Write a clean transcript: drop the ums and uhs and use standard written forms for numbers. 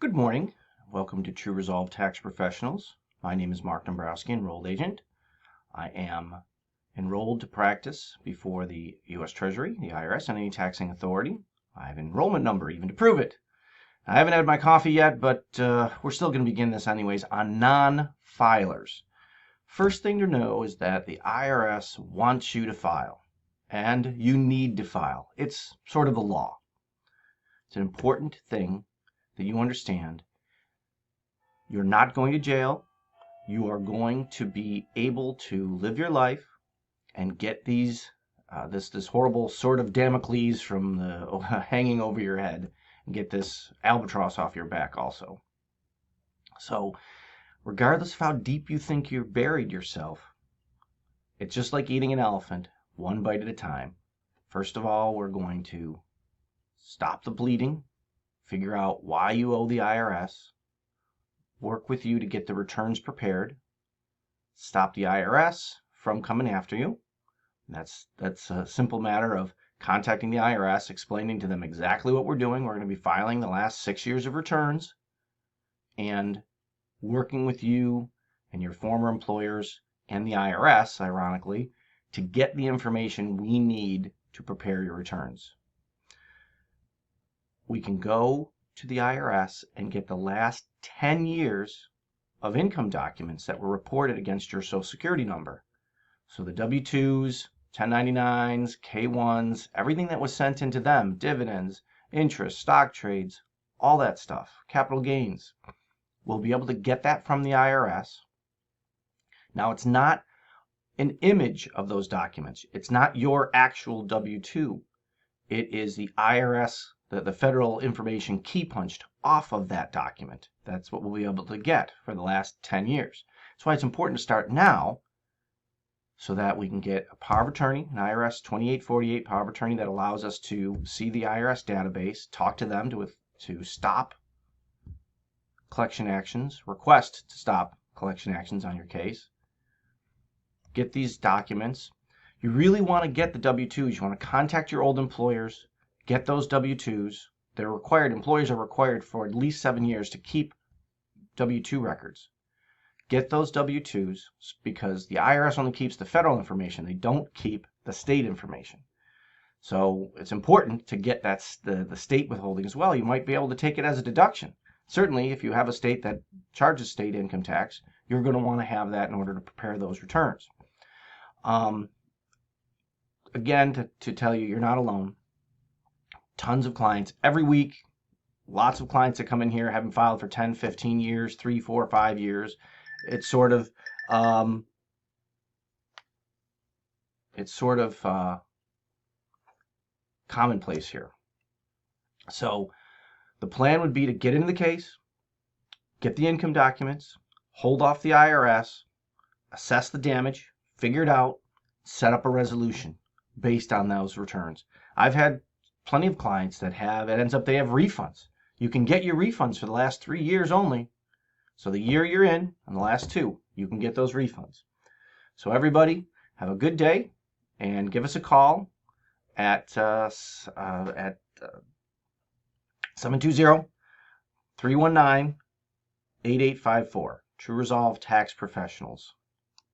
Good morning. Welcome to True Resolve Tax Professionals. My name is Marc Dombrowski, enrolled agent. I am enrolled to practice before the U.S. Treasury, the IRS, and any taxing authority. I have an enrollment number even to prove it. I haven't had my coffee yet, but we're still going to begin this anyways on non-filers. First thing to know is that the IRS wants you to file, and you need to file. It's sort of the law. It's an important thing that you understand. You're not going to jail. You are going to be able to live your life and get this horrible sword of Damocles from the hanging over your head, and get this albatross off your back also. So regardless of how deep you think you've buried yourself, it's just like eating an elephant, one bite at a time. First of all, we're going to stop the bleeding, figure out why you owe the IRS, work with you to get the returns prepared, stop the IRS from coming after you. That's a simple matter of contacting the IRS, explaining to them exactly what we're doing. We're going to be filing the last 6 years of returns and working with you and your former employers and the IRS, ironically, to get the information we need to prepare your returns. We can go to the IRS and get the last 10 years of income documents that were reported against your Social Security number. So the W-2s, 1099s, K-1s, everything that was sent into them, dividends, interest, stock trades, all that stuff, capital gains. We'll be able to get that from the IRS. Now, it's not an image of those documents. It's not your actual W-2. It is the IRS, the federal information key punched off of that document. That's what we'll be able to get for the last 10 years. That's why it's important to start now, so that we can get a power of attorney, an IRS 2848 power of attorney that allows us to see the IRS database, talk to them to stop collection actions, request to stop collection actions on your case, get these documents. You really want to get the W-2s. You want to contact your old employers, get those W-2s. They're required. Employers are required for at least 7 years to keep W-2 records. Get those W-2s, because the IRS only keeps the federal information. They don't keep the state information. So it's important to get the state withholding as well. You might be able to take it as a deduction. Certainly, if you have a state that charges state income tax, you're going to want to have that in order to prepare those returns. Again, to tell you, you're not alone. Tons of clients every week. Lots of clients that come in here haven't filed for 10, 15 years, 3, 4, 5 years. It's sort of commonplace here. So the plan would be to get into the case, get the income documents, hold off the IRS, assess the damage, figure it out, set up a resolution based on those returns. I've had plenty of clients that they have refunds. You can get your refunds for the last 3 years only. So the year you're in and the last 2, you can get those refunds. So everybody, have a good day, and give us a call at 720-319-8854. True Resolve Tax Professionals.